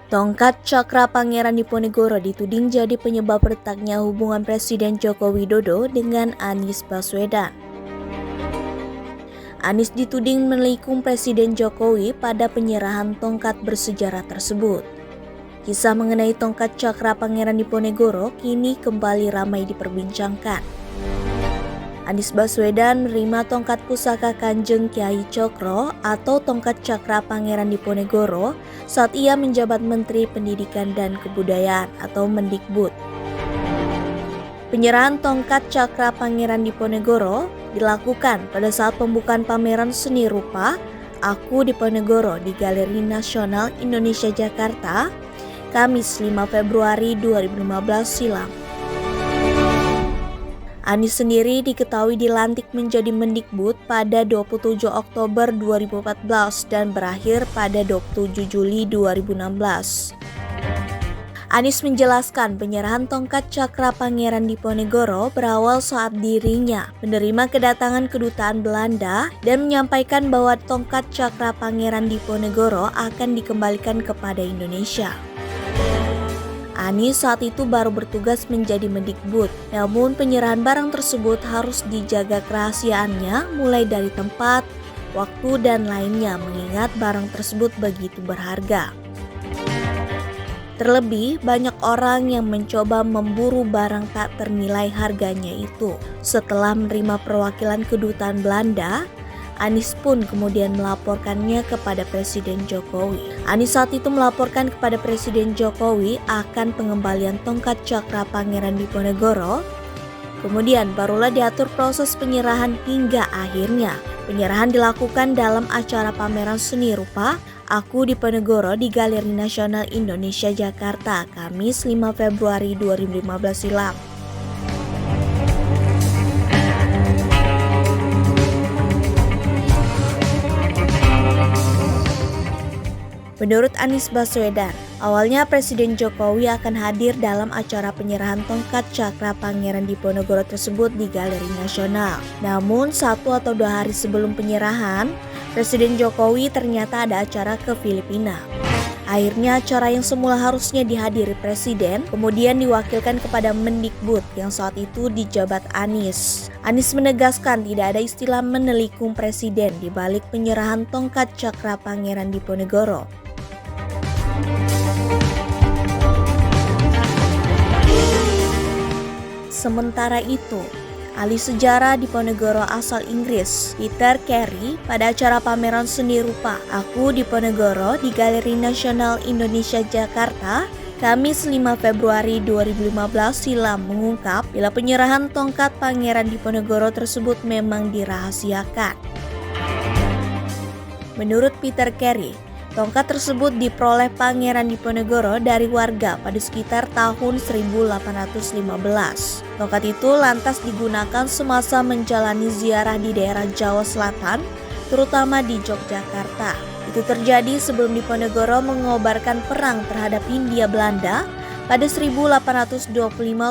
Tongkat Cakra Pangeran Diponegoro dituding jadi penyebab retaknya hubungan Presiden Joko Widodo dengan Anies Baswedan. Anies dituding menikung Presiden Jokowi pada penyerahan tongkat bersejarah tersebut. Kisah mengenai tongkat Cakra Pangeran Diponegoro kini kembali ramai diperbincangkan. Anies Baswedan menerima tongkat pusaka Kanjeng Kiai Cokro atau tongkat Cakra Pangeran Diponegoro saat ia menjabat Menteri Pendidikan dan Kebudayaan atau Mendikbud. Penyerahan tongkat Cakra Pangeran Diponegoro dilakukan pada saat pembukaan pameran seni rupa Aku Diponegoro di Galeri Nasional Indonesia Jakarta, Kamis 5 Februari 2015 silam. Anies sendiri diketahui dilantik menjadi Mendikbud pada 27 Oktober 2014 dan berakhir pada 27 Juli 2016. Anies menjelaskan penyerahan tongkat Cakra Pangeran Diponegoro berawal saat dirinya menerima kedatangan kedutaan Belanda dan menyampaikan bahwa tongkat Cakra Pangeran Diponegoro akan dikembalikan kepada Indonesia. Anies saat itu baru bertugas menjadi Mendikbud, namun penyerahan barang tersebut harus dijaga kerahasiaannya mulai dari tempat, waktu, dan lainnya mengingat barang tersebut begitu berharga. Terlebih, banyak orang yang mencoba memburu barang tak ternilai harganya itu. Setelah menerima perwakilan kedutaan Belanda, Anies pun kemudian melaporkannya kepada Presiden Jokowi. Anies saat itu melaporkan kepada Presiden Jokowi akan pengembalian tongkat Cakra Pangeran Diponegoro. Kemudian barulah diatur proses penyerahan hingga akhirnya penyerahan dilakukan dalam acara pameran seni rupa Aku Diponegoro di Galeri Nasional Indonesia Jakarta, Kamis 5 Februari 2015 silam. Menurut Anies Baswedan, awalnya Presiden Jokowi akan hadir dalam acara penyerahan tongkat Cakra Pangeran Diponegoro tersebut di Galeri Nasional. Namun 1 atau 2 hari sebelum penyerahan, Presiden Jokowi ternyata ada acara ke Filipina. Akhirnya acara yang semula harusnya dihadiri Presiden kemudian diwakilkan kepada Mendikbud yang saat itu dijabat Anies. Anies menegaskan tidak ada istilah menelikung Presiden di balik penyerahan tongkat Cakra Pangeran Diponegoro. Sementara itu, ahli sejarah Diponegoro asal Inggris, Peter Carey, pada acara pameran seni rupa Aku Diponegoro di Galeri Nasional Indonesia Jakarta, Kamis 5 Februari 2015 silam mengungkap bila penyerahan tongkat Pangeran Diponegoro tersebut memang dirahasiakan. Menurut Peter Carey, tongkat tersebut diperoleh Pangeran Diponegoro dari warga pada sekitar tahun 1815. Tongkat itu lantas digunakan semasa menjalani ziarah di daerah Jawa Selatan, terutama di Yogyakarta. Itu terjadi sebelum Diponegoro mengobarkan perang terhadap Hindia Belanda pada 1825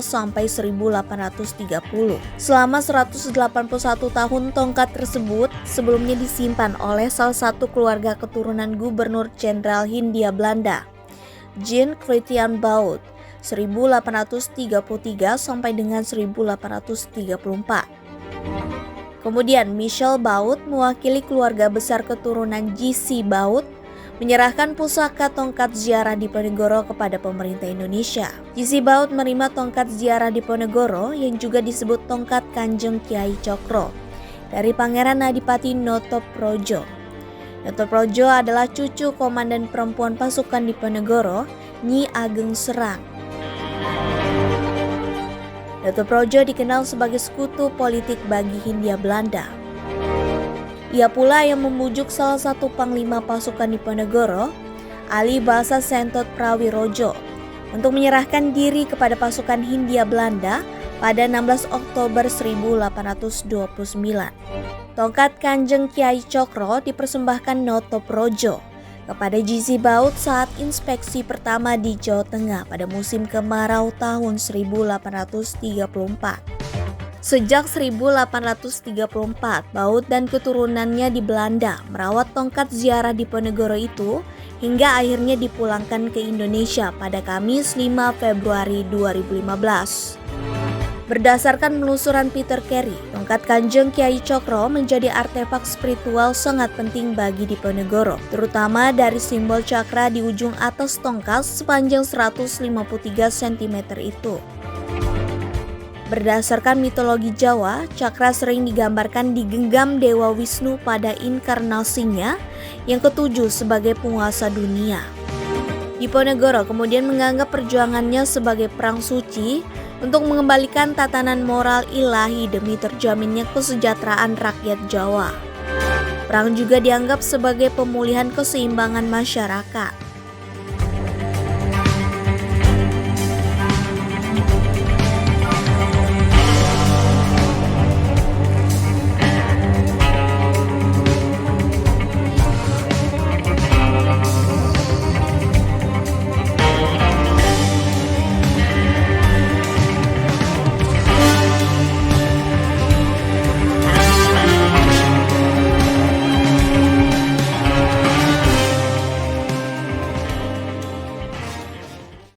sampai 1830. Selama 181 tahun tongkat tersebut sebelumnya disimpan oleh salah satu keluarga keturunan Gubernur Jenderal Hindia Belanda, Jean Christian Baut, 1833 sampai dengan 1834. Kemudian Michel Baut mewakili keluarga besar keturunan G.C. Baut menyerahkan pusaka tongkat ziarah Diponegoro kepada pemerintah Indonesia. G.C. Baut menerima tongkat ziarah Diponegoro yang juga disebut tongkat Kanjeng Kiai Cokro dari Pangeran Adipati Notoprojo. Notoprojo adalah cucu komandan perempuan pasukan Diponegoro, Nyi Ageng Serang. Notoprojo dikenal sebagai sekutu politik bagi Hindia Belanda. Ia pula yang membujuk salah satu panglima pasukan Diponegoro, Ali Basa Sentot Prawirojo, untuk menyerahkan diri kepada pasukan Hindia Belanda pada 16 Oktober 1829. Tongkat Kanjeng Kiai Cokro dipersembahkan Notoprojo kepada G.C. Baut saat inspeksi pertama di Jawa Tengah pada musim kemarau tahun 1834. Sejak 1834, Baut dan keturunannya di Belanda merawat tongkat ziarah Diponegoro itu hingga akhirnya dipulangkan ke Indonesia pada Kamis 5 Februari 2015. Berdasarkan penelusuran Peter Carey, tongkat Kanjeng Kyai Cokro menjadi artefak spiritual sangat penting bagi Diponegoro, terutama dari simbol cakra di ujung atas tongkat sepanjang 153 cm itu. Berdasarkan mitologi Jawa, cakra sering digambarkan digenggam Dewa Wisnu pada inkarnasinya yang ketujuh sebagai penguasa dunia. Diponegoro kemudian menganggap perjuangannya sebagai perang suci untuk mengembalikan tatanan moral ilahi demi terjaminnya kesejahteraan rakyat Jawa. Perang juga dianggap sebagai pemulihan keseimbangan masyarakat.